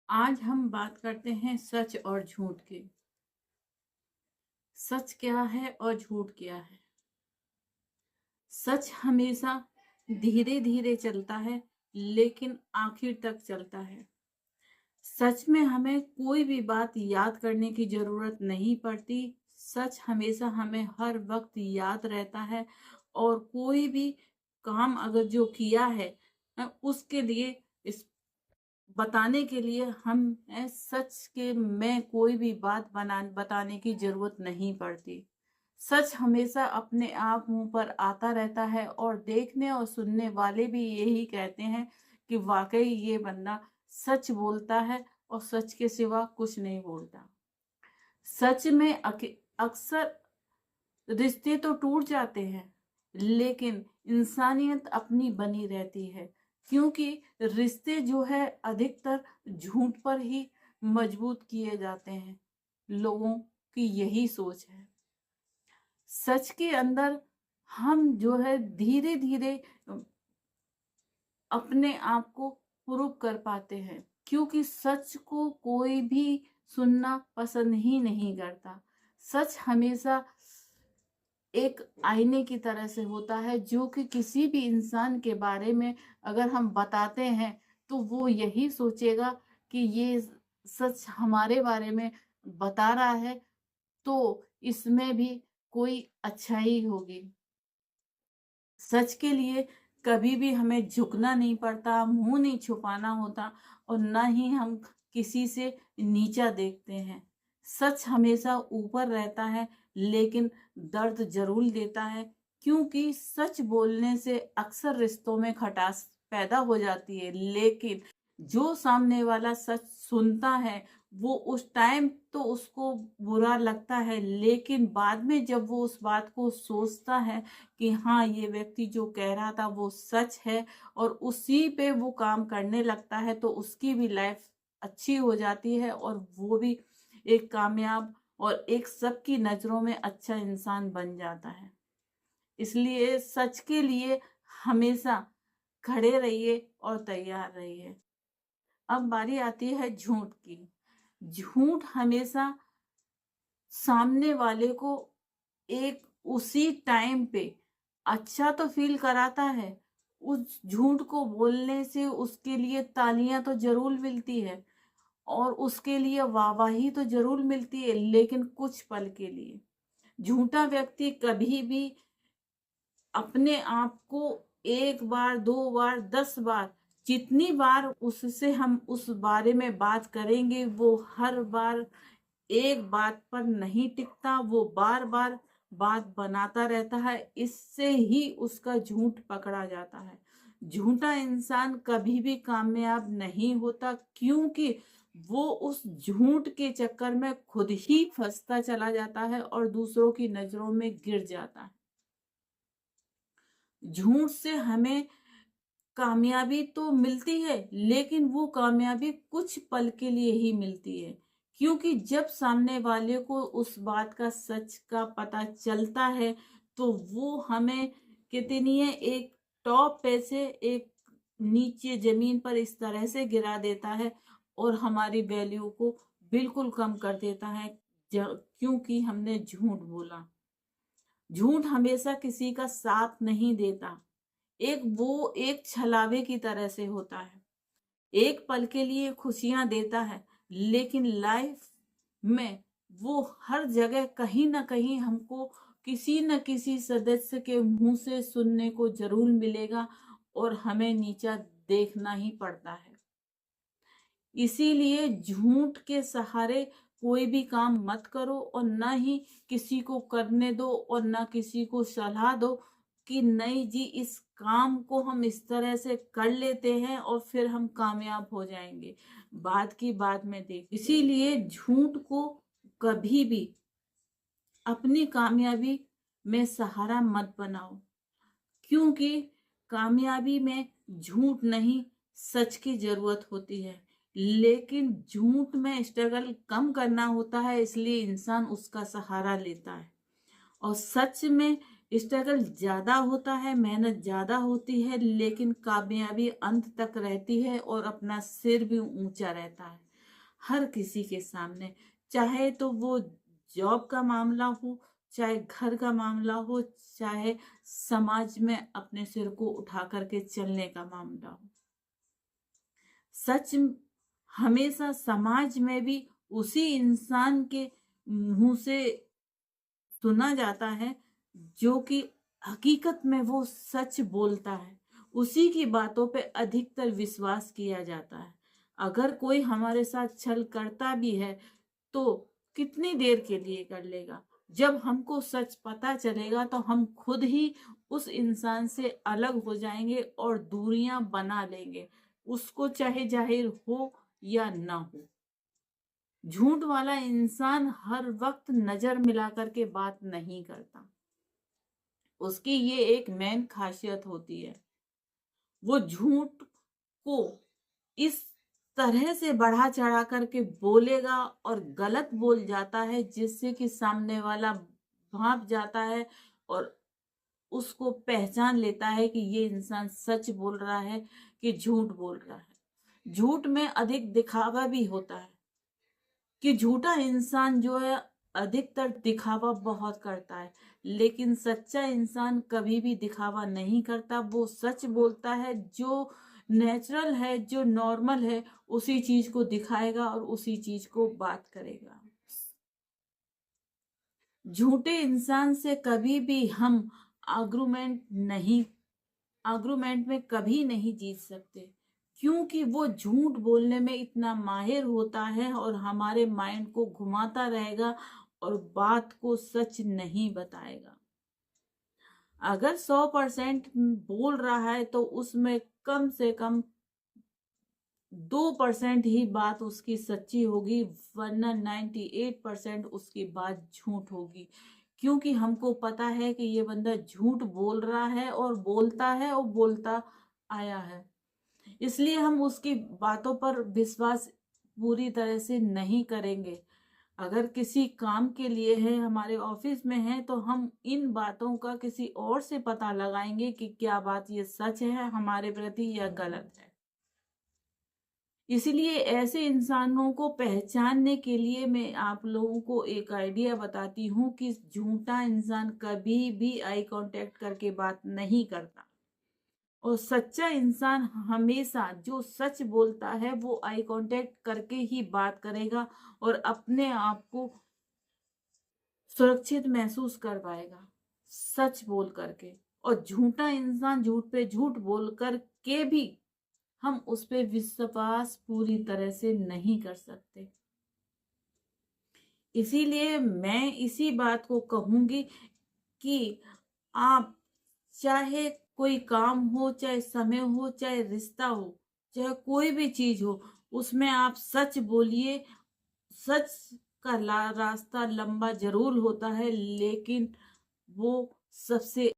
आज हम बात करते हैं सच और झूठ की। सच क्या है और झूठ क्या है? सच हमेशा धीरे धीरे चलता है, लेकिन आखिर तक चलता है। सच में हमें कोई भी बात याद करने की जरूरत नहीं पड़ती। सच हमेशा हमें हर वक्त याद रहता है। और कोई भी काम अगर जो किया है उसके लिए इस बताने के लिए हम सच के में कोई भी बात बताने की जरूरत नहीं पड़ती। सच हमेशा अपने आप मुंह पर आता रहता है और देखने और सुनने वाले भी यही कहते हैं कि वाकई ये बंदा सच बोलता है और सच के सिवा कुछ नहीं बोलता। सच में अक्सर रिश्ते तो टूट जाते हैं, लेकिन इंसानियत अपनी बनी रहती है। क्योंकि रिश्ते जो है अधिकतर झूठ पर ही मजबूत किए जाते हैं। लोगों की यही सोच है। सच के अंदर हम जो है धीरे धीरे अपने आप को प्रूव कर पाते हैं, क्योंकि सच को कोई भी सुनना पसंद ही नहीं करता। सच हमेशा एक आईने की तरह से होता है, जो कि किसी भी इंसान के बारे में अगर हम बताते हैं तो वो यही सोचेगा कि ये सच हमारे बारे में बता रहा है, तो इसमें भी कोई अच्छाई होगी। सच के लिए कभी भी हमें झुकना नहीं पड़ता, मुंह नहीं छुपाना होता और ना ही हम किसी से नीचा देखते हैं। सच हमेशा ऊपर रहता है, लेकिन दर्द जरूर देता है। क्योंकि सच बोलने से अक्सर रिश्तों में खटास पैदा हो जाती है, लेकिन जो सामने वाला सच सुनता है वो उस टाइम तो उसको बुरा लगता है, लेकिन बाद में जब वो उस बात को सोचता है कि हाँ, ये व्यक्ति जो कह रहा था वो सच है और उसी पे वो काम करने लगता है, तो उसकी भी लाइफ अच्छी हो जाती है और वो भी एक कामयाब और एक सबकी नजरों में अच्छा इंसान बन जाता है। इसलिए सच के लिए हमेशा खड़े रहिए और तैयार रहिए। अब बारी आती है झूठ की। झूठ हमेशा सामने वाले को एक उसी टाइम पे अच्छा तो फील कराता है। उस झूठ को बोलने से उसके लिए तालियां तो जरूर मिलती है और उसके लिए वाहवाही तो जरूर मिलती है, लेकिन कुछ पल के लिए। झूठा व्यक्ति कभी भी अपने आप को एक बार, दो बार, 10 बार, जितनी बार उससे हम उस बारे में बात करेंगे, वो हर बार एक बात पर नहीं टिकता, वो बार बार बात बनाता रहता है। इससे ही उसका झूठ पकड़ा जाता है। झूठा इंसान कभी भी कामयाब नहीं होता, क्योंकि वो उस झूठ के चक्कर में खुद ही फंसता चला जाता है और दूसरों की नजरों में गिर जाता है। झूठ से हमें कामयाबी तो मिलती है, लेकिन वो कामयाबी कुछ पल के लिए ही मिलती है। क्योंकि जब सामने वाले को उस बात का, सच का पता चलता है, तो वो हमें कितनी है एक टॉप पे से एक नीचे जमीन पर इस तरह से गिरा देता है और हमारी वैल्यू को बिल्कुल कम कर देता है, क्योंकि हमने झूठ बोला। झूठ हमेशा किसी का साथ नहीं देता। एक छलावे की तरह से होता है। एक पल के लिए खुशियां देता है, लेकिन लाइफ में वो हर जगह कहीं ना कहीं हमको किसी न किसी सदस्य के मुंह से सुनने को जरूर मिलेगा और हमें नीचा देखना ही पड़ता है। इसीलिए झूठ के सहारे कोई भी काम मत करो और ना ही किसी को करने दो और ना किसी को सलाह दो कि नहीं जी, इस काम को हम इस तरह से कर लेते हैं और फिर हम कामयाब हो जाएंगे। बाद की बाद में देख। इसीलिए झूठ को कभी भी अपनी कामयाबी में सहारा मत बनाओ, क्योंकि कामयाबी में झूठ नहीं, सच की जरूरत होती है। लेकिन झूठ में स्ट्रगल कम करना होता है, इसलिए इंसान उसका सहारा लेता है। और सच में स्ट्रगल ज्यादा होता है, मेहनत ज्यादा होती है, लेकिन कामयाबी अंत तक रहती है और अपना सिर भी ऊंचा रहता है। हर किसी के सामने, चाहे तो वो जॉब का मामला हो, चाहे घर का मामला हो, चाहे समाज में अपने सिर को उठा करके चलने का मामला हो। सच हमेशा समाज में भी उसी इंसान के मुंह से सुना जाता है जो कि हकीकत में वो सच बोलता है। उसी की बातों पे अधिकतर विश्वास किया जाता है। अगर कोई हमारे साथ छल करता भी है तो कितनी देर के लिए कर लेगा। जब हमको सच पता चलेगा तो हम खुद ही उस इंसान से अलग हो जाएंगे और दूरियां बना लेंगे, उसको चाहे जाहिर हो या ना हो। झूठ वाला इंसान हर वक्त नजर मिला करके बात नहीं करता। उसकी ये एक मेन खासियत होती है। वो झूठ को इस तरह से बढ़ा चढ़ा करके बोलेगा और गलत बोल जाता है जिससे कि सामने वाला भांप जाता है और उसको पहचान लेता है कि ये इंसान सच बोल रहा है कि झूठ बोल रहा है। झूठ में अधिक दिखावा भी होता है कि झूठा इंसान जो है अधिकतर दिखावा बहुत करता है, लेकिन सच्चा इंसान कभी भी दिखावा नहीं करता। वो सच बोलता है, जो नेचुरल है, जो नॉर्मल है, उसी चीज को दिखाएगा और उसी चीज को बात करेगा। झूठे इंसान से कभी भी हम आर्गुमेंट में कभी नहीं जीत सकते, क्योंकि वो झूठ बोलने में इतना माहिर होता है और हमारे माइंड को घुमाता रहेगा और बात को सच नहीं बताएगा। अगर 100% बोल रहा है तो उसमें कम से कम 2% ही बात उसकी सच्ची होगी, वरना 98% उसकी बात झूठ होगी। क्योंकि हमको पता है कि ये बंदा झूठ बोल रहा है और बोलता आया है, इसलिए हम उसकी बातों पर विश्वास पूरी तरह से नहीं करेंगे। अगर किसी काम के लिए है, हमारे ऑफिस में है, तो हम इन बातों का किसी और से पता लगाएंगे कि क्या बात ये सच है हमारे प्रति या गलत है। इसलिए ऐसे इंसानों को पहचानने के लिए मैं आप लोगों को एक आइडिया बताती हूँ कि झूठा इंसान कभी भी आई कांटेक्ट करके बात नहीं करता और सच्चा इंसान हमेशा जो सच बोलता है वो आई कांटेक्ट करके ही बात करेगा और अपने आप को सुरक्षित महसूस कर पाएगा सच बोल करके। और झूठा इंसान झूठ पे झूठ बोल करके भी हम उस पे विश्वास पूरी तरह से नहीं कर सकते। इसीलिए मैं इसी बात को कहूंगी कि आप चाहे कोई काम हो, चाहे समय हो, चाहे रिश्ता हो, चाहे कोई भी चीज हो, उसमें आप सच बोलिए। सच का रास्ता लंबा जरूर होता है, लेकिन वो सबसे